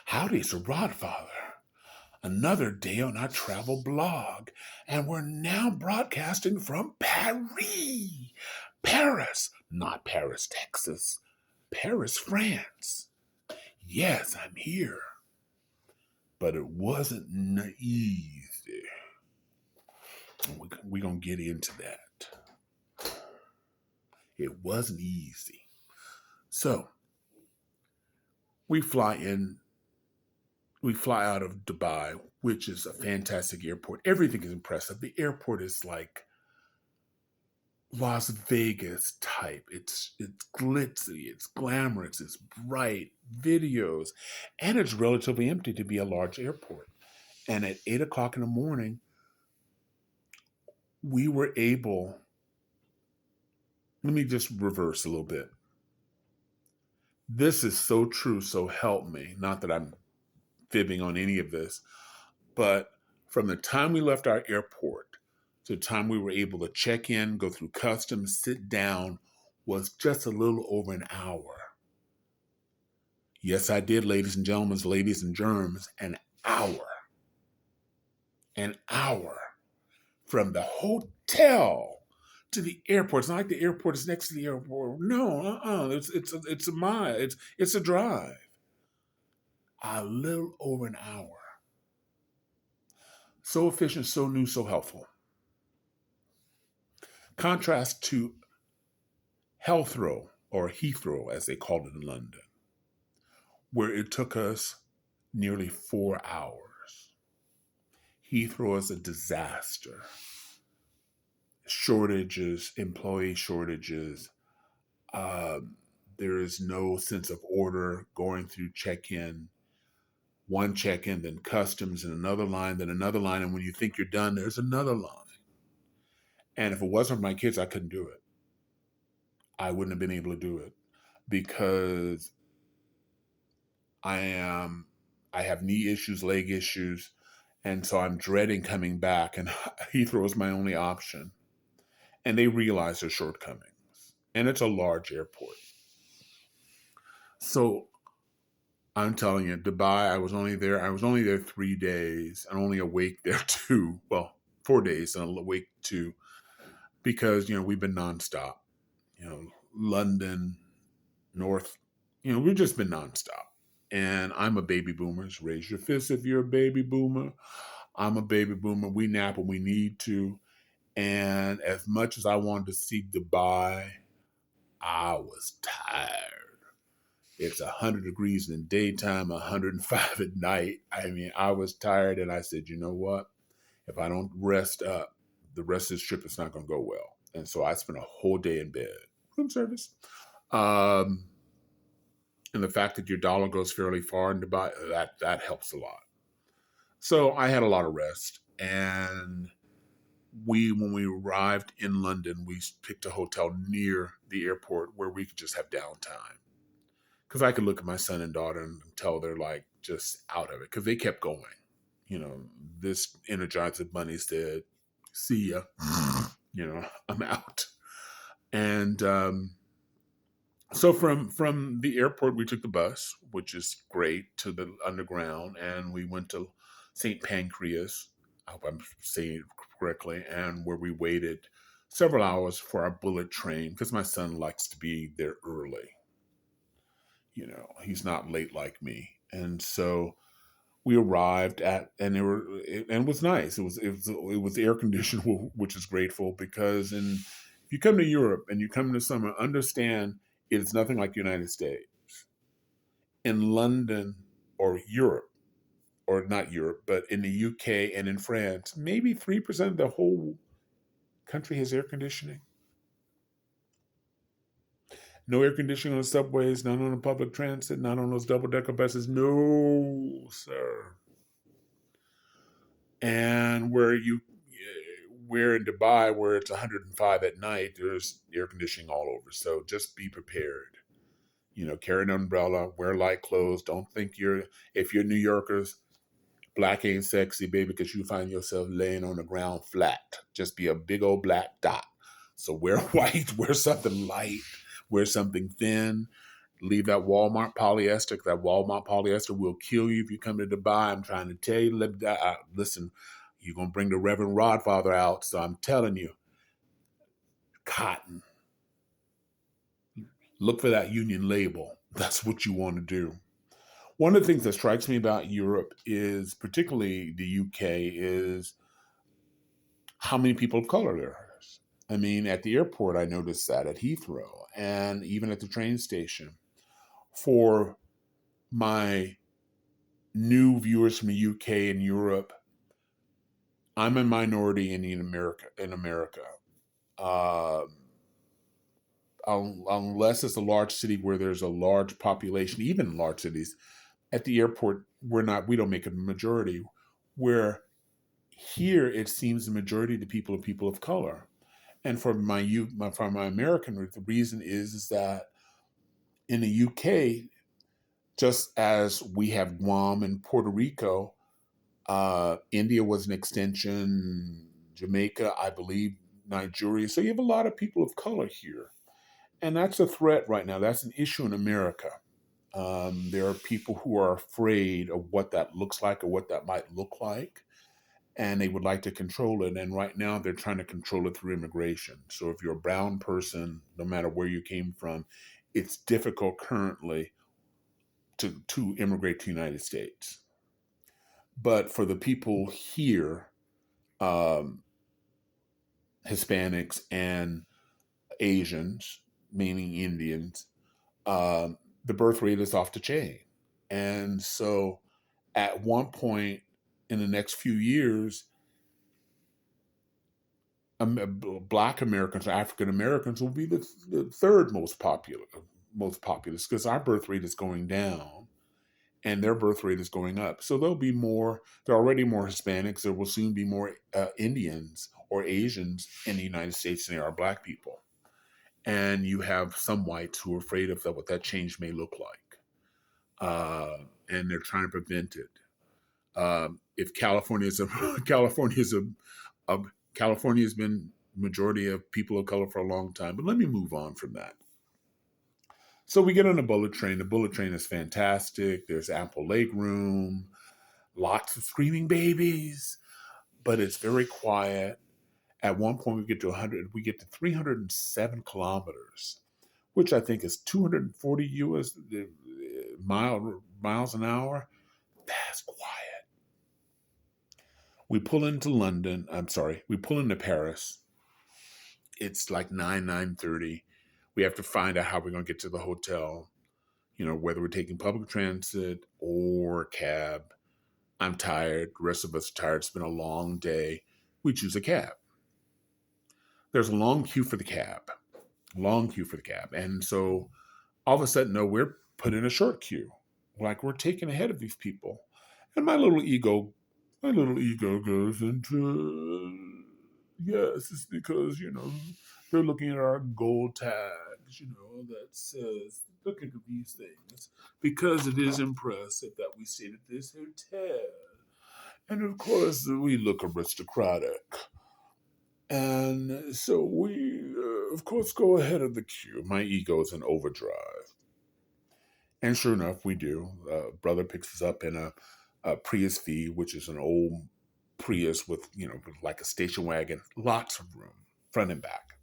Howdy, it's Rodfather. Another day on our travel blog, and we're now broadcasting from Paris. Paris, not Paris, Texas. Paris, France. Yes, I'm here. But it wasn't easy. We're going to get into that. It wasn't easy. So, we fly out of Dubai, which is a fantastic airport. Everything is impressive. The airport is like Las Vegas type. It's glitzy, it's glamorous, it's bright, videos, and it's relatively empty to be a large airport. And at 8 o'clock in the morning, we were able, let me just reverse a little bit. This is so true, so help me. Not that I'm fibbing on any of this, but from the time we left our airport to the time we were able to check in, go through customs, sit down, was just a little over an hour. Yes, I did, ladies and gentlemen, ladies and germs, an hour. An hour from the hotel to the airport. It's not like the airport is next to the airport. No, it's a mile. It's a drive. A little over an hour. So efficient, so new, so helpful. Contrast to Heathrow, or Heathrow as they called it in London, where it took us nearly 4 hours. Heathrow is a disaster. Shortages, employee shortages. There is no sense of order going through check-in. One check-in, then customs, and another line, then another line. And when you think you're done, there's another line. And if it wasn't for my kids, I couldn't do it. I wouldn't have been able to do it because I have knee issues, leg issues, and so I'm dreading coming back, and Heathrow is my only option. And they realize their shortcomings. And it's a large airport. So I'm telling you, Dubai, I was only there 3 days and only awake there 2. Well, 4 days and awake 2 because, we've been nonstop. London, North, we've just been nonstop. And I'm a baby boomer. So raise your fist if you're a baby boomer. I'm a baby boomer. We nap when we need to. And as much as I wanted to see Dubai, I was tired. It's 100 degrees in the daytime, 105 at night. I was tired, and I said, you know what? If I don't rest up, the rest of this trip is not going to go well. And so I spent a whole day in bed. Room service. And the fact that your dollar goes fairly far in Dubai, that helps a lot. So I had a lot of rest. And when we arrived in London, we picked a hotel near the airport where we could just have downtime. Because I could look at my son and daughter and tell they're like just out of it. Because they kept going. This Energizer Bunny said, see ya. I'm out. And so from the airport, we took the bus, which is great, to the underground. And we went to St. Pancras. I hope I'm saying it correctly. And where we waited several hours for our bullet train. Because my son likes to be there early. He's not late like me. And so we arrived and it was nice. It was air conditioned, which is grateful because if you come to Europe and you come to summer, understand it's nothing like the United States. In London or Europe, or not Europe, but in the UK and in France, maybe 3% of the whole country has air conditioning. No air conditioning on the subways, none on the public transit, not on those double-decker buses. No, sir. And where in Dubai, where it's 105 at night, there's air conditioning all over. So just be prepared. Carry an umbrella, wear light clothes. Don't think if you're New Yorkers, black ain't sexy, baby, because you find yourself laying on the ground flat. Just be a big old black dot. So wear white, wear something light. Wear something thin, Leave that Walmart polyester. That Walmart polyester will kill you if you come to Dubai. I'm trying to tell you. Listen, you're going to bring the Reverend Rodfather out. So I'm telling you, cotton. Look for that union label. That's what you want to do. One of the things that strikes me about Europe is, particularly the UK, is how many people of color there is. I mean, at the airport, I noticed that at Heathrow and even at the train station. For my new viewers from the UK and Europe, I'm a minority in America. Um, unless it's a large city where there's a large population, even large cities, at the airport, we don't make a majority. Where here, it seems the majority of the people are people of color. And for my American root, the reason is that in the UK, just as we have Guam and Puerto Rico, India was an extension, Jamaica, I believe, Nigeria. So you have a lot of people of color here. And that's a threat right now. That's an issue in America. There are people who are afraid of what that looks like or what that might look like, and they would like to control it. And right now, they're trying to control it through immigration. So if you're a brown person, no matter where you came from, it's difficult currently to immigrate to the United States. But for the people here, um, Hispanics and Asians, meaning Indians, the birth rate is off the chain. And so at one point in the next few years, Black Americans or African Americans will be the third most populous, because our birth rate is going down and their birth rate is going up. So there'll be more. There are already more Hispanics. There will soon be more Indians or Asians in the United States than there are Black people. And you have some whites who are afraid of what that change may look like, and they're trying to prevent it. If California is a a California has been majority of people of color for a long time. But let me move on from that. So we get on a bullet train. The bullet train is fantastic. There's ample leg room, lots of screaming babies, but it's very quiet. At one point, we get to 307 kilometers, which I think is 240 miles an hour. That's quiet. We pull into London. I'm sorry. We pull into Paris. It's like 9:30. We have to find out how we're going to get to the hotel, whether we're taking public transit or cab. I'm tired. The rest of us are tired. It's been a long day. We choose a cab. There's a long queue for the cab. And so all of a sudden, no, we're put in a short queue. Like we're taken ahead of these people. And my little ego goes into, yes, it's because, they're looking at our gold tags, that says, look at these things. Because it is impressive that we stayed at this hotel. And of course, we look aristocratic. And so we, of course, go ahead of the queue. My ego is in overdrive. And sure enough, we do. Brother picks us up in a Prius V, which is an old Prius with, like a station wagon, lots of room, front and back.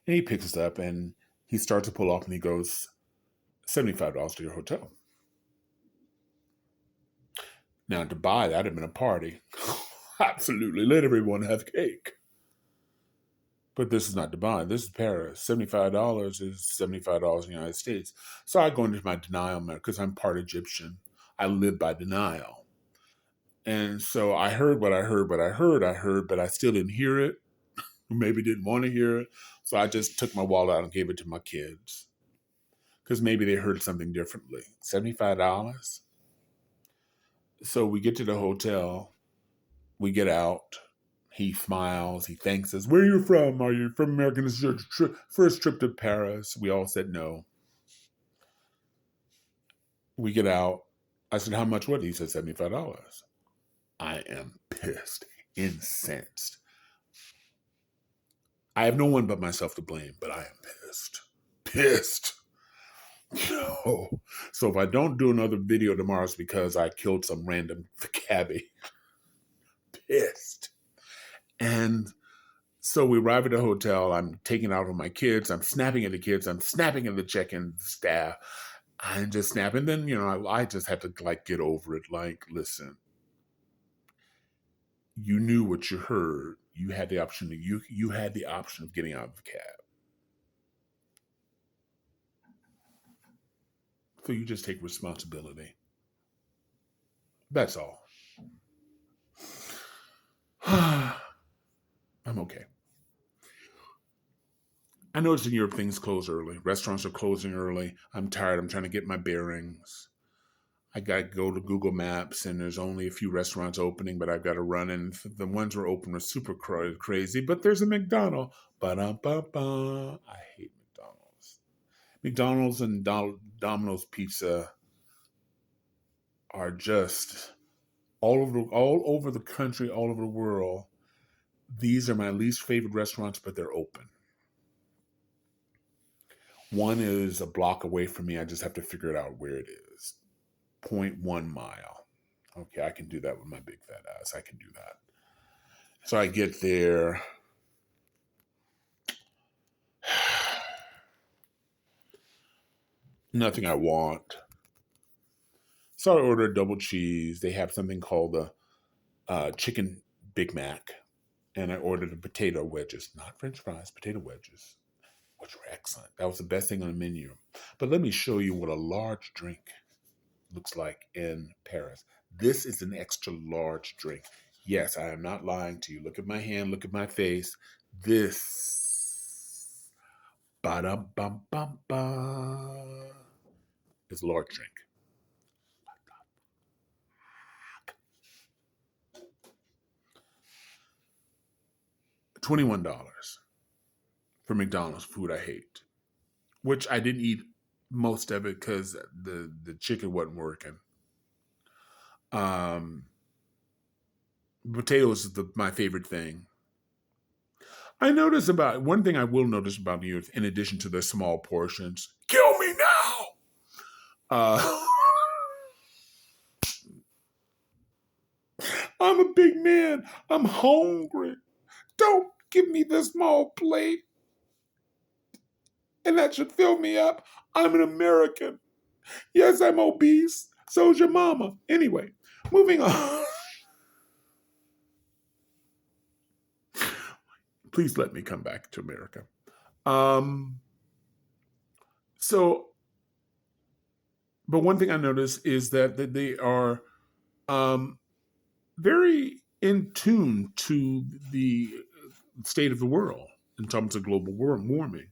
And he picks us up and he starts to pull off and he goes, $75 to your hotel. Now, in Dubai, that'd have been a party. Absolutely. Let everyone have cake. But this is not Dubai. This is Paris. $75 is $75 in the United States. So I go into my denial mode because I'm part Egyptian. I live by denial. And so I heard what I heard, but I still didn't hear it. Maybe didn't want to hear it. So I just took my wallet out and gave it to my kids. Because maybe they heard something differently. $75? So we get to the hotel. We get out. He smiles. He thanks us. Where are you from? Are you from America? This is your first trip to Paris. We all said no. We get out. I said, how much was it? He said, $75. I am pissed, incensed. I have no one but myself to blame, but I am pissed. Pissed. So if I don't do another video tomorrow, it's because I killed some random cabbie. Pissed. And so we arrive at the hotel. I'm taking out on my kids. I'm snapping at the kids. I'm snapping at the check-in staff. I'm just snapping. Then, I just have to like get over it. Like, listen, you knew what you heard. You had the option you had the option of getting out of the cab. So you just take responsibility. That's all. I'm okay. I noticed in Europe things close early. Restaurants are closing early. I'm tired. I'm trying to get my bearings. I got to go to Google Maps, and there's only a few restaurants opening, but I've got to run. And the ones that are open are super crazy. But there's a McDonald. Ba-da-ba-ba. I hate McDonald's. McDonald's and Domino's Pizza are just all over the country, all over the world. These are my least favorite restaurants, but they're open. One is a block away from me. I just have to figure it out where it is. 0.1 mile. Okay, I can do that with my big fat ass. I can do that. So I get there. Nothing I want. So I order a double cheese. They have something called the chicken Big Mac. And I ordered the potato wedges. Not French fries, potato wedges, which were excellent. That was the best thing on the menu. But let me show you what a large drink looks like in Paris. This is an extra large drink. Yes, I am not lying to you. Look at my hand, look at my face. This ba-dum-bum-bum-bum is a large drink. $21 for McDonald's food I hate, which I didn't eat most of it because the chicken wasn't working. Potatoes is my favorite thing. I notice one thing I will notice about New York, in addition to the small portions, kill me now. I'm a big man. I'm hungry. Don't give me the small plate. And that should fill me up. I'm an American. Yes, I'm obese. So's your mama. Anyway, moving on. Please let me come back to America. But one thing I noticed is that they are very in tune to the state of the world in terms of global warming.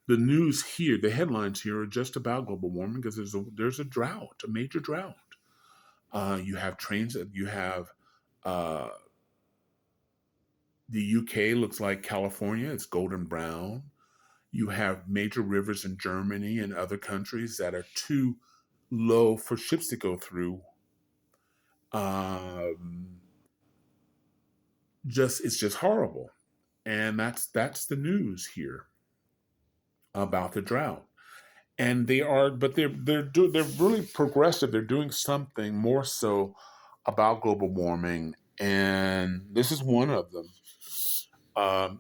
The news here, the headlines here are just about global warming because there's a drought, a major drought. You have trains. You have the UK looks like California. It's golden brown. You have major rivers in Germany and other countries that are too low for ships to go through. It's just horrible, and that's the news here about the drought. And they're really progressive. They're doing something more so about global warming, and this is one of them.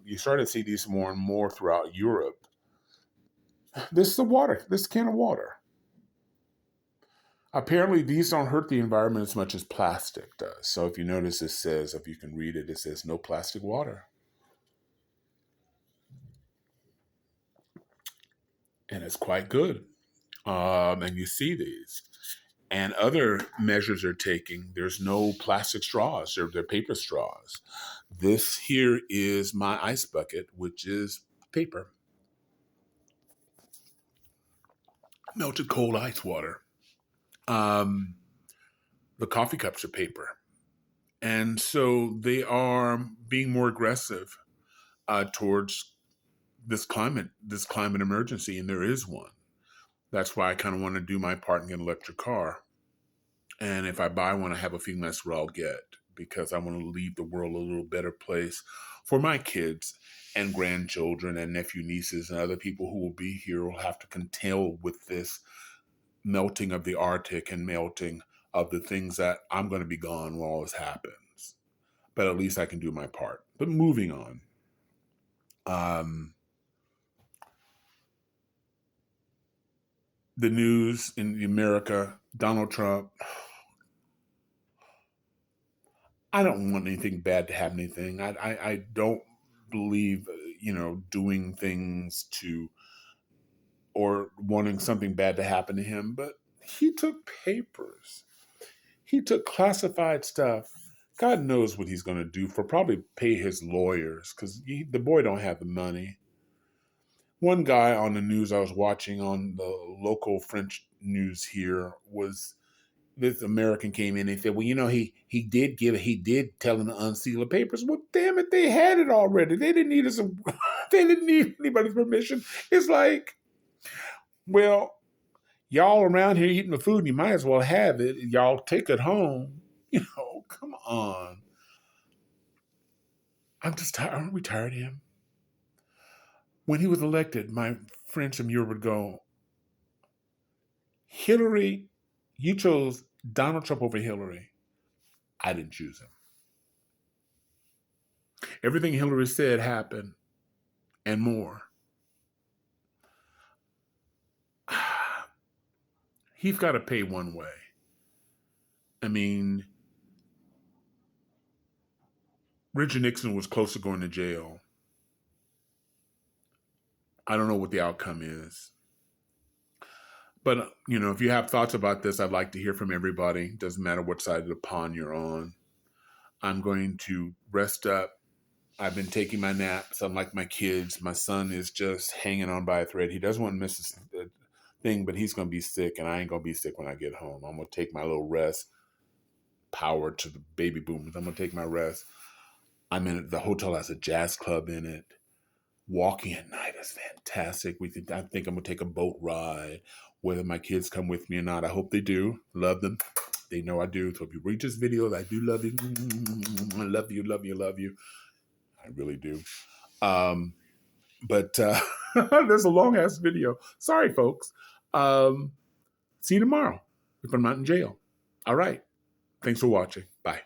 You start to see these more and more throughout Europe. This is this can of water. Apparently, these don't hurt the environment as much as plastic does. So if you notice, it says, if you can read it, it says no plastic water. And it's quite good. And you see these. And other measures are taking. There's no plastic straws. They're paper straws. This here is my ice bucket, which is paper. Melted cold ice water. The coffee cups are paper. And so they are being more aggressive towards this climate emergency, and there is one. That's why I kind of want to do my part and get an electric car. And if I buy one, I have a feeling that's what I'll get, because I want to leave the world a little better place for my kids and grandchildren and nephew, nieces, and other people who will be here will have to contend with this melting of the Arctic and melting of the things that I'm going to be gone when all this happens. But at least I can do my part. But moving on. The news in America, Donald Trump. I don't want anything bad to happen. I don't believe, doing things to or wanting something bad to happen to him. But he took papers. He took classified stuff. God knows what he's going to do for probably pay his lawyers because the boy don't have the money. One guy on the news I was watching on the local French news here was this American came in and said, well, he did tell him to unseal the papers. Well, damn it, they had it already. They didn't need they didn't need anybody's permission. It's like, well, y'all around here eating the food, and you might as well have it. Y'all take it home. Come on. I'm just tired. Aren't we tired of him? When he was elected, my friends from Europe would go, Hillary, you chose Donald Trump over Hillary. I didn't choose him. Everything Hillary said happened and more. He's got to pay one way. I mean, Richard Nixon was close to going to jail. I don't know what the outcome is. But, if you have thoughts about this, I'd like to hear from everybody. Doesn't matter what side of the pond you're on. I'm going to rest up. I've been taking my naps. Unlike my kids, my son is just hanging on by a thread. He doesn't want to miss a thing, but he's going to be sick, and I ain't going to be sick when I get home. I'm going to take my little rest. Power to the baby boomers. I'm going to take my rest. I'm in it. The hotel has a jazz club in it. Walking at night is fantastic. I think I'm going to take a boat ride, whether my kids come with me or not. I hope they do. Love them. They know I do. So if you read this video, I do love you. I love you, love you, love you. I really do. But there's a long-ass video. Sorry, folks. See you tomorrow if I'm not in jail. All right. Thanks for watching. Bye.